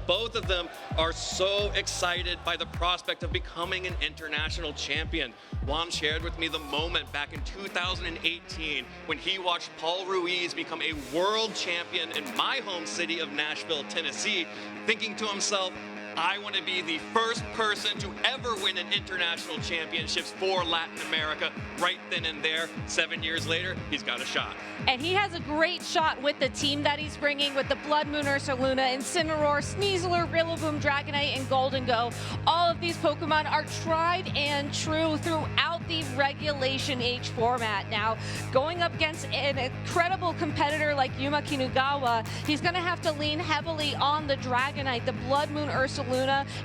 both of them are so excited by the prospect of becoming an international champion. Juan shared with me the moment back in 2018 when he watched Paul Ruiz become a world champion in my home city of Nashville, Tennessee, thinking to himself, I want to be the first person to ever win an international championships for Latin America. Right then and there, 7 years later, he's got a shot. And he has a great shot with the team that he's bringing with the Blood Moon, Ursaluna, Incineroar, Sneasler, Rillaboom, Dragonite, and Golden Go. All of these Pokemon are tried and true throughout the Regulation H format. Now, going up against an incredible competitor like Yuma Kinugawa, he's going to have to lean heavily on the Dragonite, the Blood Moon, Ursaluna,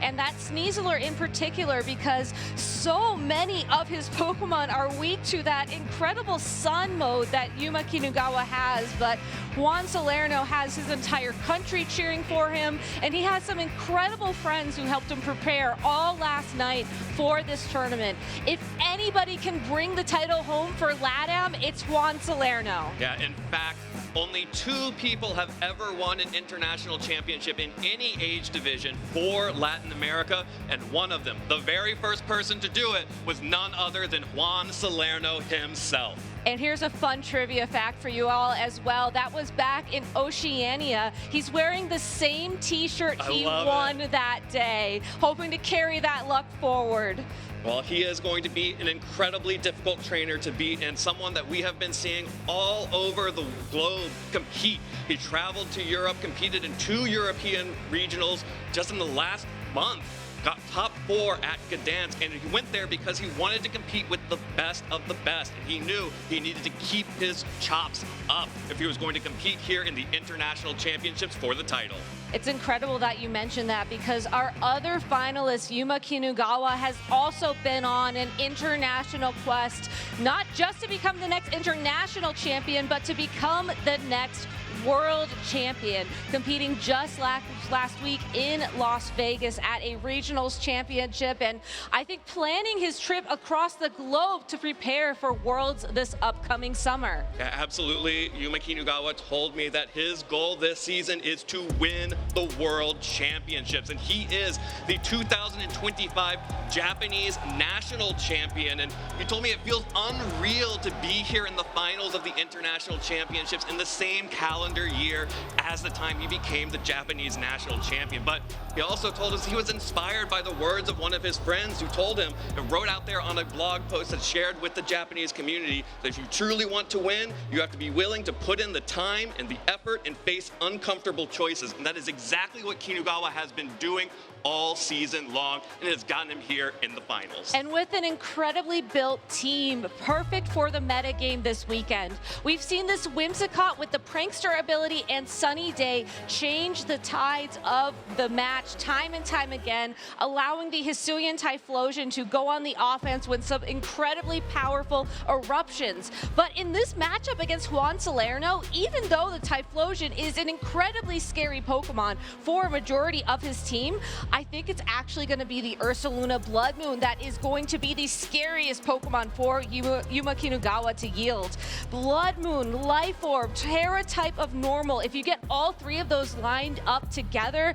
and that Sneasler in particular, because so many of his Pokemon are weak to that incredible Sun mode that Yuma Kinugawa has. But Juan Salerno has his entire country cheering for him, and he has some incredible friends who helped him prepare all last night for this tournament. If anybody can bring the title home for LATAM, it's Juan Salerno. Yeah, in fact, only 2 people have ever won an international championship in any age division for Latin America, and one of them, the very first person to do it, was none other than Juan Salerno himself. And here's a fun trivia fact for you all as well. That was back in Oceania. He's wearing the same t-shirt he won that day, hoping to carry that luck forward. Well, he is going to be an incredibly difficult trainer to beat and someone that we have been seeing all over the globe compete. He traveled to Europe, competed in 2 European regionals just in the last month. Got top 4 at Gdansk, and he went there because he wanted to compete with the best of the best. And he knew he needed to keep his chops up if he was going to compete here in the international championships for the title. It's incredible that you mentioned that, because our other finalist, Yuma Kinugawa, has also been on an international quest, not just to become the next international champion, but to become the next world champion, competing just last week in Las Vegas at a regionals championship, and I think planning his trip across the globe to prepare for Worlds this upcoming summer. Yeah, absolutely. Yuma Kinugawa told me that his goal this season is to win the World Championships, and he is the 2025 Japanese national champion, and he told me it feels unreal to be here in the finals of the international championships in the same calendar year as the time he became the Japanese national champion. But he also told us he was inspired by the words of one of his friends who told him and wrote out there on a blog post that shared with the Japanese community that if you truly want to win, you have to be willing to put in the time and the effort and face uncomfortable choices. And that is exactly what Kinugawa has been doing all season long, and it has gotten him here in the finals. And with an incredibly built team, perfect for the meta game this weekend. We've seen this Whimsicott with the Prankster ability and Sunny Day change the tides of the match time and time again, allowing the Hisuian Typhlosion to go on the offense with some incredibly powerful eruptions. But in this matchup against Juan Salerno, even though the Typhlosion is an incredibly scary Pokemon for a majority of his team, I think it's actually going to be the Ursaluna Blood Moon that is going to be the scariest Pokemon for Yuma Kinugawa to yield. Blood Moon, Life Orb, Terra type of normal. If you get all 3 of those lined up together,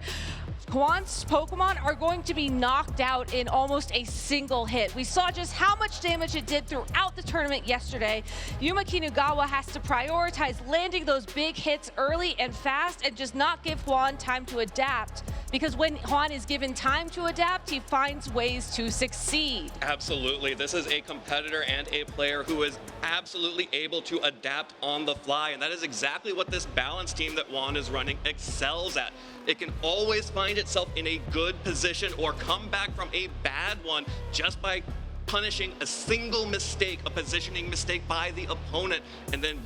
Juan's Pokemon are going to be knocked out in almost a single hit. We saw just how much damage it did throughout the tournament yesterday. Yuma Kinugawa has to prioritize landing those big hits early and fast and just not give Juan time to adapt, because when Juan is given time to adapt, he finds ways to succeed. Absolutely. This is a competitor and a player who is absolutely able to adapt on the fly, and that is exactly what this balanced team that Juan is running excels at. It can always find itself in a good position or come back from a bad one just by punishing a single mistake, a positioning mistake by the opponent, and then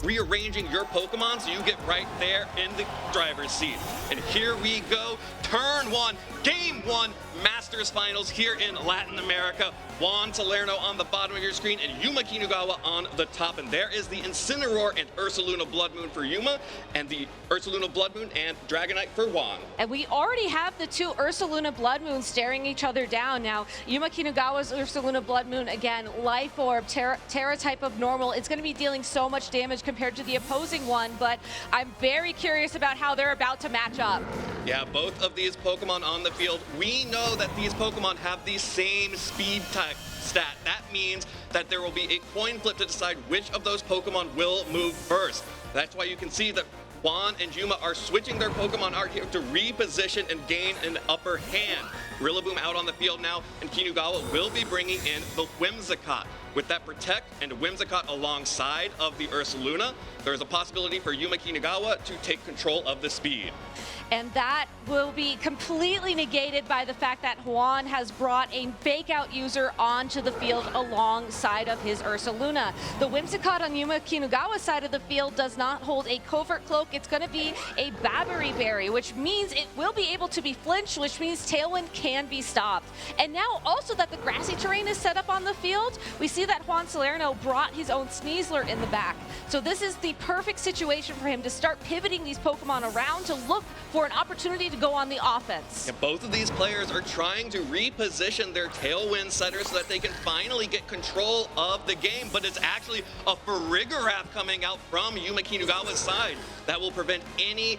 rearranging your Pokemon so you get right there in the driver's seat. And here we go, turn 1, game 1, Masters Finals here in Latin America. Juan Salerno on the bottom of your screen and Yuma Kinugawa on the top. And there is the Incineroar and Ursaluna Blood Moon for Yuma, and the Ursaluna Blood Moon and Dragonite for Juan. And we already have the 2 Ursaluna Blood Moons staring each other down now. Yuma Kinugawa's Ursaluna Blood Moon, again, Life Orb, Terra type of normal. It's going to be dealing so much damage compared to the opposing one, but I'm very curious about how they're about to match up. Yeah, both of these Pokemon on the field, we know that these Pokemon have the same speed type stat. That means that there will be a coin flip to decide which of those Pokemon will move first. That's why you can see that Juan and Yuma are switching their Pokemon art here to reposition and gain an upper hand. Rillaboom out on the field now, and Kinugawa will be bringing in the Whimsicott. With that Protect and Whimsicott alongside of the Ursaluna, there is a possibility for Yuma Kinugawa to take control of the speed. And that will be completely negated by the fact that Juan has brought a fake out user onto the field alongside of his Ursaluna. The Whimsicott on Yuma Kinugawa's side of the field does not hold a Covert Cloak. It's going to be a Babbery Berry, which means it will be able to be flinched, which means Tailwind can be stopped. And now also that the grassy terrain is set up on the field, we see that Juan Salerno brought his own Sneasler in the back. So this is the perfect situation for him to start pivoting these Pokemon around to look for an opportunity to go on the offense. And both of these players are trying to reposition their Tailwind setters so that they can finally get control of the game, but it's actually a Farigiraf coming out from Yuma Kinugawa's side that will prevent any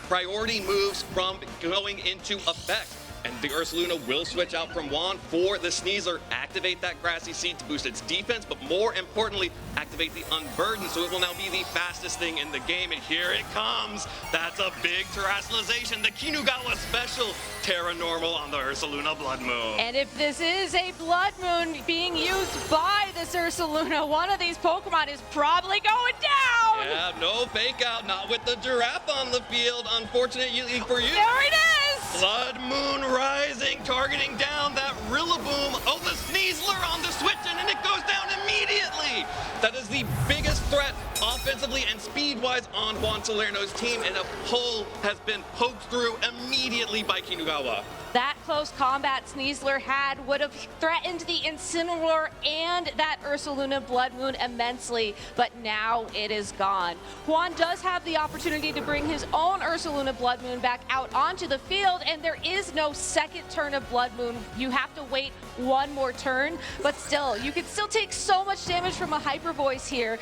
priority moves from going into effect. And the Ursaluna will switch out from Juan for the Sneasler, activate that Grassy Seed to boost its defense, but more importantly, activate the Unburden, so it will now be the fastest thing in the game. And here it comes. That's a big Terrestrialization. The Kinugawa special Terra Normal on the Ursaluna Blood Moon. And if this is a Blood Moon being used by this Ursaluna, one of these Pokemon is probably going down. Yeah, no fake out, not with the Giraffe on the field. Unfortunately for you. There it is. Blood Moon rising, targeting down that Rillaboom. Oh, the Sneasler on the switch, and it goes down immediately. That is the biggest threat offensively and speed-wise on Juan Salerno's team, and a pull has been poked through immediately by Kinugawa. That close combat Sneasler had would have threatened the Incineroar and that Ursaluna Blood Moon immensely, but now it is gone. Juan does have the opportunity to bring his own Ursaluna Blood Moon back out onto the field, and there is no second turn of Blood Moon. You have to wait one more turn, but still, you can still take so much damage from a Hyper Voice here.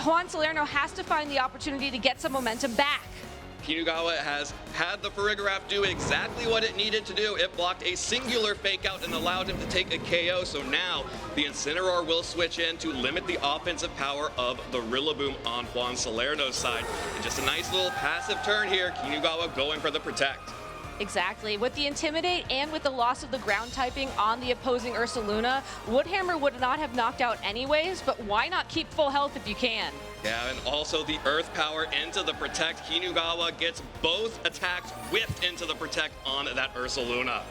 Juan Salerno has to find the opportunity to get some momentum back. Kinugawa has had the Farigiraf do exactly what it needed to do. It blocked a singular fake out and allowed him to take a KO. So now the Incineroar will switch in to limit the offensive power of the Rillaboom on Juan Salerno's side. And just a nice little passive turn here. Kinugawa going for the Protect. Exactly. With the Intimidate and with the loss of the ground typing on the opposing Ursaluna, Woodhammer would not have knocked out anyways, but why not keep full health if you can? Yeah, and also the Earth Power into the Protect. Kinugawa gets both attacks whipped into the Protect on that Ursaluna.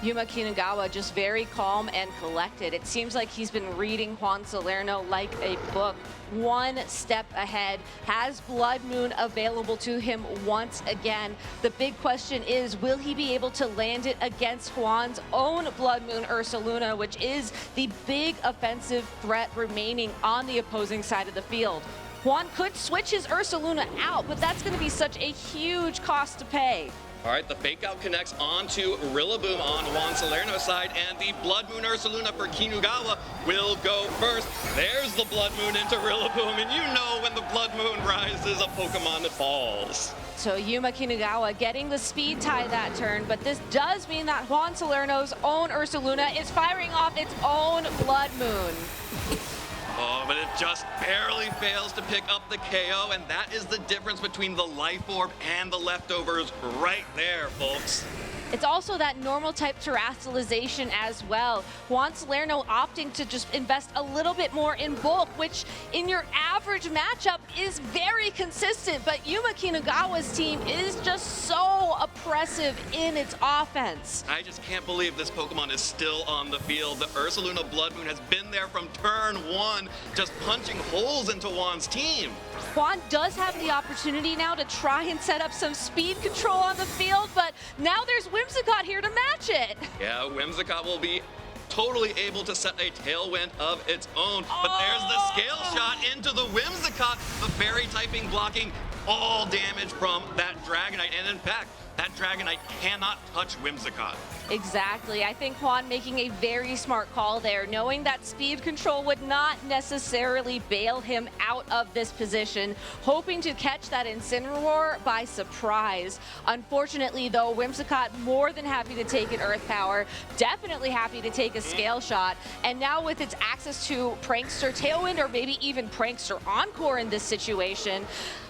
Yuma Kinugawa just very calm and collected. It seems like he's been reading Juan Salerno like a book. One step ahead, has Blood Moon available to him once again. The big question is, will he be able to land it against Juan's own Blood Moon Ursaluna, which is the big offensive threat remaining on the opposing side of the field? Juan could switch his Ursaluna out, but that's going to be such a huge cost to pay. All right, the fake out connects onto Rillaboom on Juan Salerno's side, and the Blood Moon Ursaluna for Kinugawa will go first. There's the Blood Moon into Rillaboom, and you know when the Blood Moon rises, a Pokemon falls. So Yuma Kinugawa getting the speed tie that turn, but this does mean that Juan Salerno's own Ursaluna is firing off its own Blood Moon. Oh, but it just barely fails to pick up the KO, and that is the difference between the Life Orb and the Leftovers right there, folks. It's also that normal type terrestrialization as well. Juan Salerno opting to just invest a little bit more in bulk, which in your average matchup is very consistent, but Yuma Kinugawa's team is just so oppressive in its offense. I just can't believe this Pokemon is still on the field. The Ursaluna Blood Moon has been there from turn one, just punching holes into Juan's team. Juan does have the opportunity now to try and set up some speed control on the field, but now there's Whimsicott here to match it. Yeah, Whimsicott will be totally able to set a tailwind of its own. But there's the scale shot into the Whimsicott, the fairy typing blocking all damage from that Dragonite. And in fact, that Dragonite cannot touch Whimsicott. Exactly. I think Juan making a very smart call there, knowing that speed control would not necessarily bail him out of this position, hoping to catch that Incineroar by surprise. Unfortunately, though, Whimsicott more than happy to take an Earth Power, definitely happy to take a Scale Shot, and now with its access to Prankster Tailwind or maybe even Prankster Encore in this situation,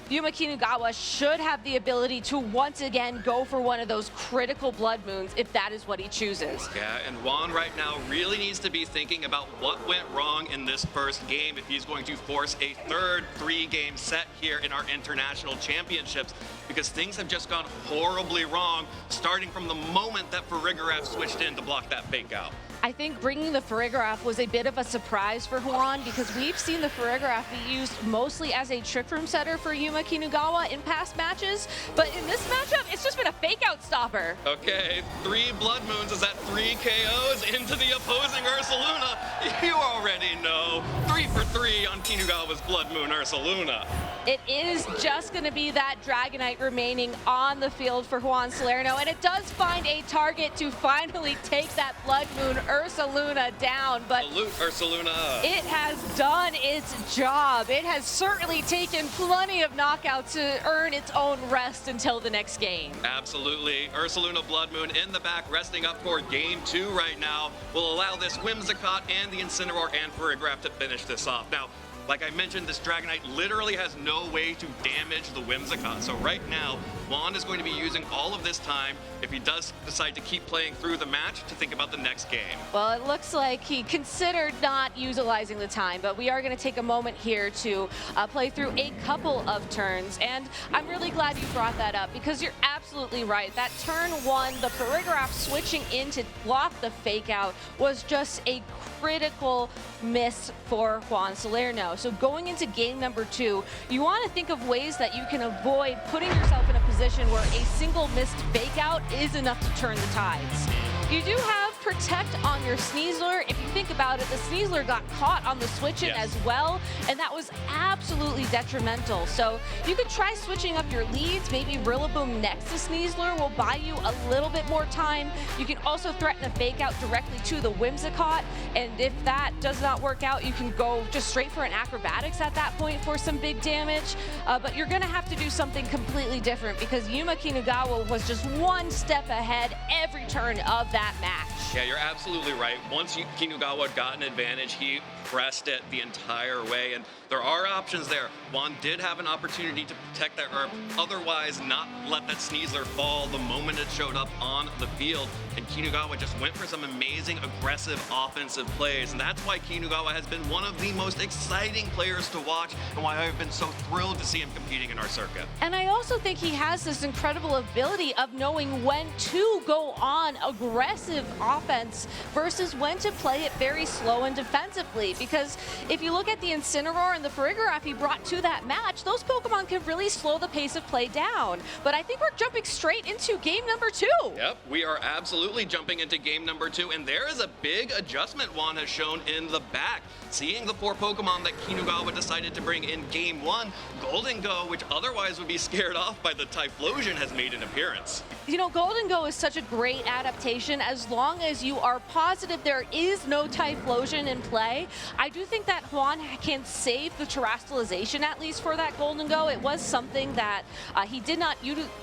Yuma Kinugawa should have the ability to once again go for one of those critical Blood Moons if that is what he chooses. Yeah, and Juan right now really needs to be thinking about what went wrong in this first game if he's going to force a third 3-game set here in our international championships, because things have just gone horribly wrong, starting from the moment that Farigiraf switched in to block that fake out. I think bringing the Farigiraf was a bit of a surprise for Juan because we've seen the Farigiraf be used mostly as a Trick Room setter for Yuma Kinugawa in past matches, but in this matchup, it's just been a fake out stopper. Okay, 3 Blood Moons is that 3 KOs into the opposing Ursaluna. You already know. 3 for 3 on Kinugawa's Blood Moon Ursaluna. It is just going to be that Dragonite remaining on the field for Juan Salerno, and it does find a target to finally take that Blood Moon Ursaluna down, but Salute, Ursaluna. it has done its job. It has certainly taken plenty of knockouts to earn its own rest until the next game. Absolutely. Ursaluna Blood Moon in the back, resting up for game 2 right now, will allow this Whimsicott and the Incineroar and Farigiraf to finish this off. Now, like I mentioned, this Dragonite literally has no way to damage the Whimsicott. So right now, Juan is going to be using all of this time, if he does decide to keep playing through the match, to think about the next game. Well, it looks like he considered not utilizing the time, but we are going to take a moment here to play through a couple of turns. And I'm really glad you brought that up because you're absolutely right. That turn 1, the Farigiraf switching in to block the fake out was just a critical miss for Juan Salerno. So going into game number 2, you want to think of ways that you can avoid putting yourself in a position where a single missed fake out is enough to turn the tides. You do have Protect on your Sneasler. If you think about it, the Sneasler got caught on the switch-in as well, and that was absolutely detrimental. So you could try switching up your leads. Maybe Rillaboom next to Sneasler will buy you a little bit more time. You can also threaten a fake out directly to the Whimsicott, and if that does not work out, you can go just straight for an Acrobatics at that point for some big damage. But you're gonna have to do something completely different because Yuma Kinugawa was just one step ahead every turn of that match. Yeah, you're absolutely right. Once Kinugawa got an advantage, he pressed it the entire way, and there are options there. Juan did have an opportunity to protect that herb, otherwise not let that Sneasler fall the moment it showed up on the field, and Kinugawa just went for some amazing aggressive offensive plays, and that's why Kinugawa has been one of the most exciting players to watch and why I've been so thrilled to see him competing in our circuit. And I also think he has this incredible ability of knowing when to go on aggressive offense versus when to play it very slow and defensively, because if you look at the Incineroar and the Farigiraf he brought to that match, those Pokemon can really slow the pace of play down. But I think we're jumping straight into game number 2. Yep, we are absolutely jumping into game number 2, and there is a big adjustment Juan has shown in the back. Seeing the 4 Pokemon that Kinugawa decided to bring in game 1, Golden Go, which otherwise would be scared off by the Typhlosion, has made an appearance. You know, Golden Go is such a great adaptation as long as you are positive there is no Typhlosion in play. I do think that Juan can save the Terastallization at least for that Golden Go. It was something that he did not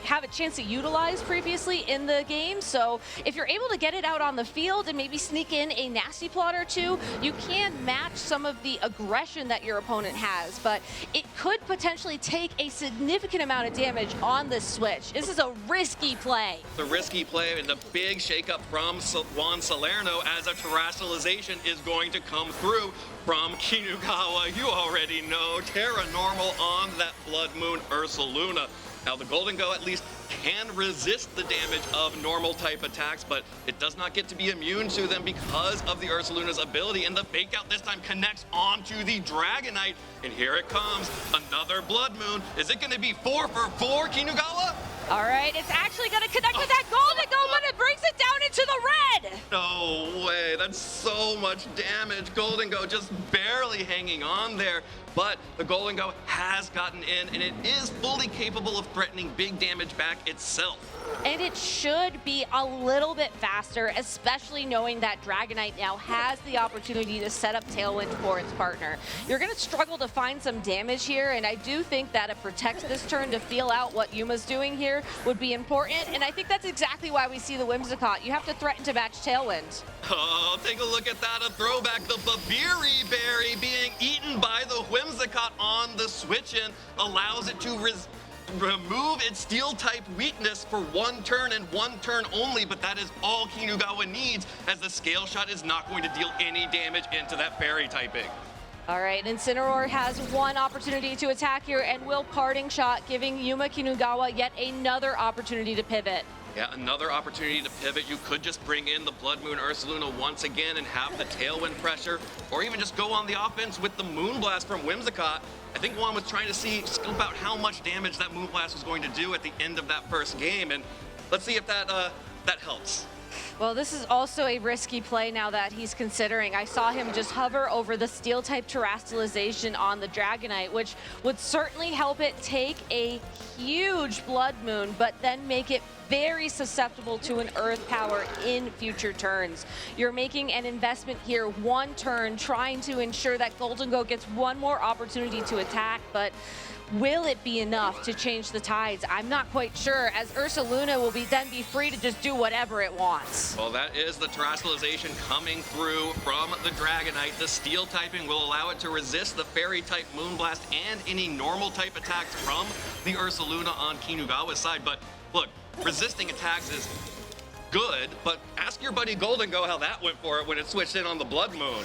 have a chance to utilize previously in the game. So if you're able to get it out on the field and maybe sneak in a Nasty Plot or 2, you can match some of the aggression that your opponent has. But it could potentially take a significant amount of damage on this switch. This is a risky play. The risky play and the big shakeup from Juan Salerno as a Terastallization is going to come through from Kinugawa. You already know, Terra Normal on that Blood Moon Ursaluna. Now the Golden Go at least can resist the damage of normal type attacks, but it does not get to be immune to them because of the Ursaluna's ability, and the fake out this time connects onto the Dragonite, and here it comes, another Blood Moon. Is it going to be 4 for 4, Kinugawa? All right, it's actually going to connect with that Golden Go, but it brings it down into the red. No way, that's so much damage. Golden Go just barely hanging on there, but the Golden Go has gotten in, and it is fully capable of threatening big damage back itself. And it should be a little bit faster, especially knowing that Dragonite now has the opportunity to set up Tailwind for its partner. You're going to struggle to find some damage here, and I do think that it protects this turn to feel out what Yuma's doing here would be important, and I think that's exactly why we see the Whimsicott. You have to threaten to match Tailwind. Oh, take a look at that, a throwback. The Babiri Berry being eaten by the Whimsicott on the switch-in allows it to remove its steel-type weakness for one turn and one turn only, but that is all Kinugawa needs, as the Scale Shot is not going to deal any damage into that fairy typing. All right, Incineroar has one opportunity to attack here, and will Parting Shot, giving Yuma Kinugawa yet another opportunity to pivot. Yeah, another opportunity to pivot. You could just bring in the Blood Moon Ursaluna once again and have the Tailwind pressure, or even just go on the offense with the Moonblast from Whimsicott. I think Juan was trying to scope out how much damage that Moonblast was going to do at the end of that first game, and let's see if that helps. Well, this is also a risky play now that he's considering. I saw him just hover over the Steel-type Terastallization on the Dragonite, which would certainly help it take a huge Blood Moon, but then make it very susceptible to an Earth power in future turns. You're making an investment here one turn, trying to ensure that Golden Go gets one more opportunity to attack, but will it be enough to change the tides? I'm not quite sure, as Ursaluna will then be free to just do whatever it wants. Well, that is the Terastallization coming through from the Dragonite. The Steel typing will allow it to resist the Fairy-type Moonblast and any normal-type attacks from the Ursaluna on Kinugawa's side. But look, resisting attacks is good, but ask your buddy Golden Go how that went for it when it switched in on the Blood Moon.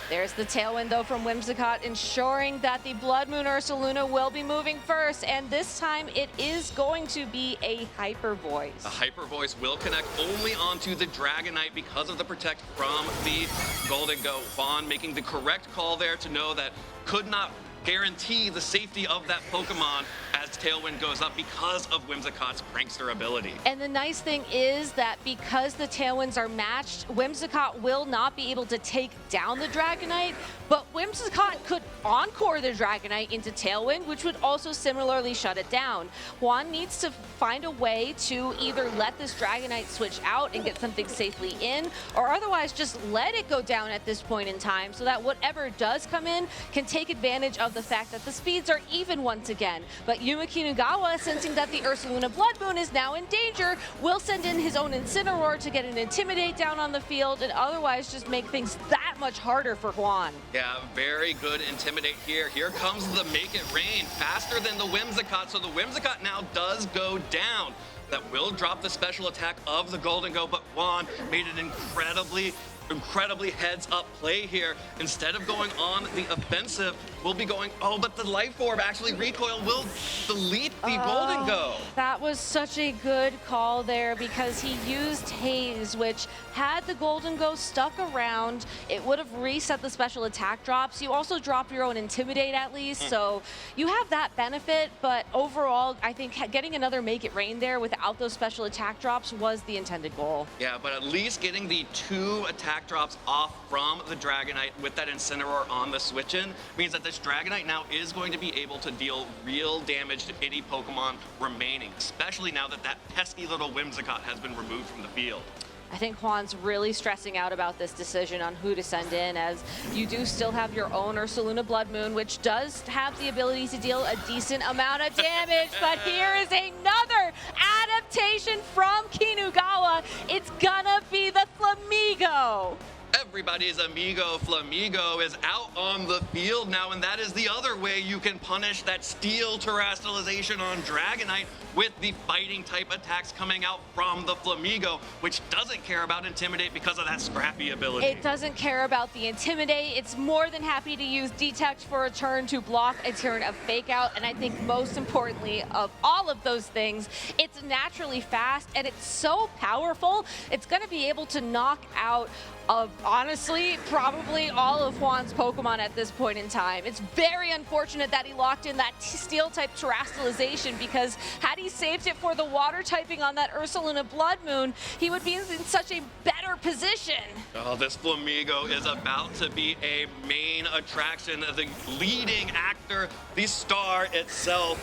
There's the Tailwind, though, from Whimsicott, ensuring that the Blood Moon Ursaluna will be moving first, and this time it is going to be a Hyper Voice. A Hyper Voice will connect only onto the Dragonite because of the Protect from the Golden Go. Juan making the correct call there to know that could not guarantee the safety of that Pokemon as Tailwind goes up because of Whimsicott's Prankster ability. And the nice thing is that because the Tailwinds are matched, Whimsicott will not be able to take down the Dragonite, but Whimsicott could Encore the Dragonite into Tailwind, which would also similarly shut it down. Juan needs to find a way to either let this Dragonite switch out and get something safely in, or otherwise just let it go down at this point in time so that whatever does come in can take advantage of the fact that the speeds are even once again. But Yuma Kinugawa, sensing that the Ursaluna Blood Moon is now in danger, will send in his own Incineroar to get an Intimidate down on the field and otherwise just make things that much harder for Juan. Yeah, very good Intimidate here. Here comes the Make It Rain, faster than the Whimsicott, so the Whimsicott now does go down. That will drop the special attack of the Golden Go, but Juan made an incredibly heads-up play here. Instead of going on the offensive, we'll be going, oh, but the Life Orb actually recoil will delete the Golden Go. That was such a good call there because he used Haze, which had the Golden Go stuck around, it would have reset the special attack drops. You also drop your own Intimidate at least, so you have that benefit, but overall, I think getting another Make It Rain there without those special attack drops was the intended goal. Yeah, but at least getting the 2 attack drops off from the Dragonite with that Incineroar on the switch-in means that this Dragonite now is going to be able to deal real damage to any Pokemon remaining, especially now that that pesky little Whimsicott has been removed from the field. I think Juan's really stressing out about this decision on who to send in, as you do still have your own Ursaluna Blood Moon, which does have the ability to deal a decent amount of damage, but here is another adaptation from Kinugawa. It's gonna be the Flamigo. Everybody's amigo Flamigo is out on the field now, and that is the other way you can punish that Steel Terastallization on Dragonite with the fighting type attacks coming out from the Flamigo, which doesn't care about Intimidate because of that scrappy ability. It doesn't care about the Intimidate. It's more than happy to use Detect for a turn to block a turn of Fake Out, and I think most importantly of all of those things, it's naturally fast and it's so powerful, it's going to be able to knock out of, honestly, probably all of Juan's Pokemon at this point in time. It's very unfortunate that he locked in that Steel-type Terastallization, because had he saved it for the Water typing on that Ursaluna Blood Moon, he would be in such a better position. Oh, this Flamigo is about to be a main attraction, the leading actor, the star itself,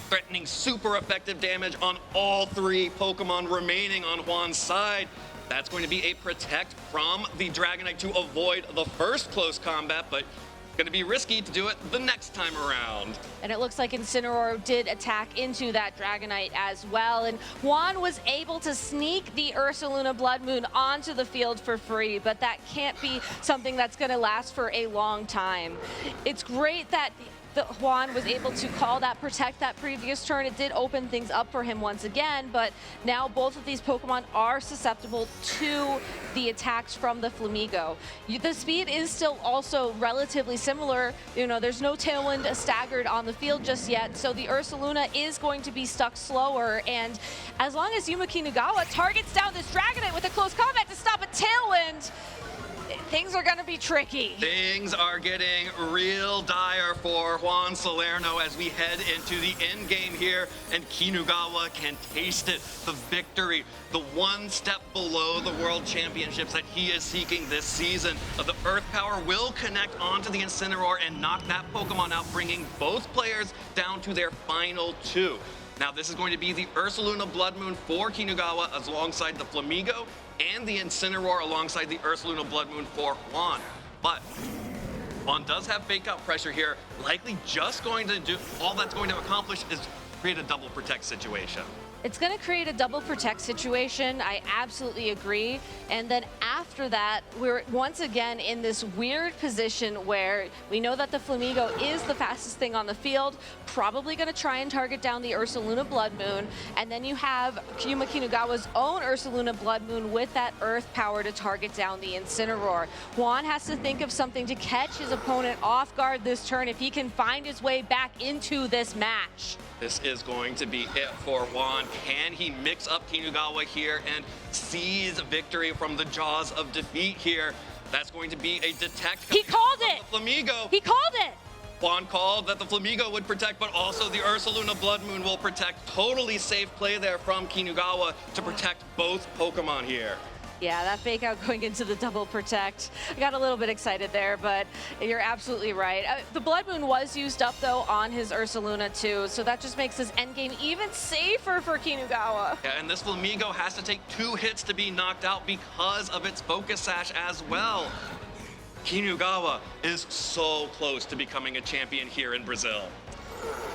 threatening super effective damage on all 3 Pokemon remaining on Juan's side. That's going to be a protect from the Dragonite to avoid the first close combat, but going to be risky to do it the next time around. And it looks like Incineroar did attack into that Dragonite as well. And Juan was able to sneak the Ursaluna Blood Moon onto the field for free, but that can't be something that's going to last for a long time. It's great that Juan was able to call that protect that previous turn. It did open things up for him once again, but now both of these Pokemon are susceptible to the attacks from the Flamigo. The speed is still also relatively similar. You know, there's no Tailwind staggered on the field just yet, so the Ursaluna is going to be stuck slower, and as long as Yuma Kinugawa targets down this Dragonite with a close combat to stop a Tailwind, things are going to be tricky. Things are getting real dire for Juan Salerno as we head into the end game here, and Kinugawa can taste it. The victory, the one step below the World Championships that he is seeking this season. The Earth Power will connect onto the Incineroar and knock that Pokemon out, bringing both players down to their final 2. Now, this is going to be the Ursaluna Blood Moon for Kinugawa alongside the Flamigo, and the Incineroar alongside the Ursaluna Blood Moon for Juan. But Juan does have fake out pressure here, likely just going to do, all that's going to accomplish is create a double protect situation. It's going to create a double protect situation. I absolutely agree. And then after that, we're once again in this weird position where we know that the Flamigo is the fastest thing on the field, probably going to try and target down the Ursaluna Blood Moon. And then you have Yuma Kinugawa's own Ursaluna Blood Moon with that Earth Power to target down the Incineroar. Juan has to think of something to catch his opponent off guard this turn if he can find his way back into this match. This is going to be it for Juan. Can he mix up Kinugawa here and seize victory from the jaws of defeat here? That's going to be a detect. He called it! The Flamigo. He called it! Juan called that the Flamigo would protect, but also the Ursaluna Blood Moon will protect. Totally safe play there from Kinugawa to protect both Pokemon here. Yeah, that fake out going into the double protect. I got a little bit excited there, but you're absolutely right. The Blood Moon was used up, though, on his Ursaluna, too, so that just makes his endgame even safer for Kinugawa. Yeah, and this Flamigo has to take 2 hits to be knocked out because of its Focus Sash as well. Kinugawa is so close to becoming a champion here in Brazil.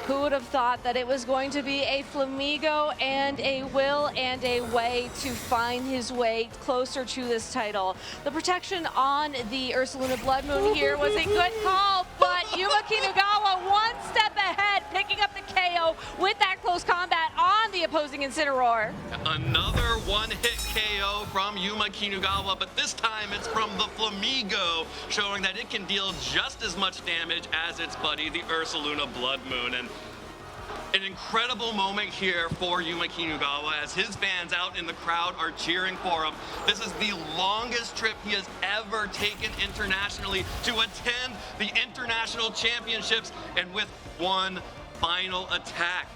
Who would have thought that it was going to be a Flamigo and a will and a way to find his way closer to this title? The protection on the Ursaluna Blood Moon here was a good call, but Yuma Kinugawa one step ahead, picking up the KO with that close combat on the opposing Incineroar. Another one-hit KO from Yuma Kinugawa, but this time it's from the Flamigo, showing that it can deal just as much damage as its buddy, the Ursaluna Blood Moon. And an incredible moment here for Yuma Kinugawa as his fans out in the crowd are cheering for him. This is the longest trip he has ever taken internationally to attend the international championships, and with one final attack.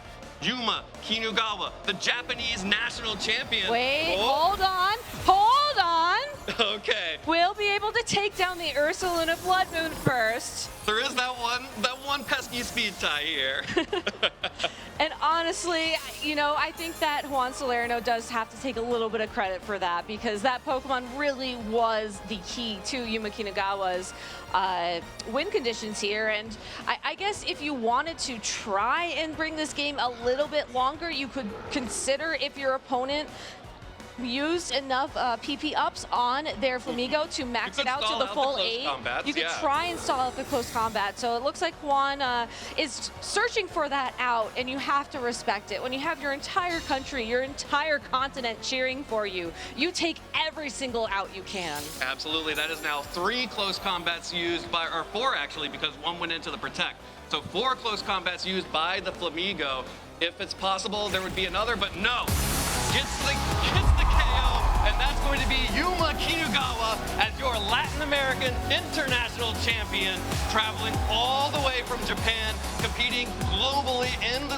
Yuma Kinugawa, the Japanese national champion. Wait, hold on, hold on. Okay. We'll be able to take down the Ursaluna Blood Moon first. There is that one pesky speed tie here. And honestly, you know, I think that Juan Salerno does have to take a little bit of credit for that, because that Pokemon really was the key to Yuma Kinugawa's win conditions here. And I guess if you wanted to try and bring this game a little bit longer, you could consider, if your opponent used enough PP ups on their Flamigo to max it out to the full 8. You could try and stall out the close combat. So it looks like Juan is searching for that out, and you have to respect it. When you have your entire country, your entire continent cheering for you, you take every single out you can. Absolutely. That is now 3 close combats used by, or 4 actually, because 1 went into the protect. So 4 close combats used by the Flamigo. If it's possible, there would be another, but no. Gets the KO and that's going to be Yuma Kinugawa as your Latin American International Champion, traveling all the way from Japan, competing globally in the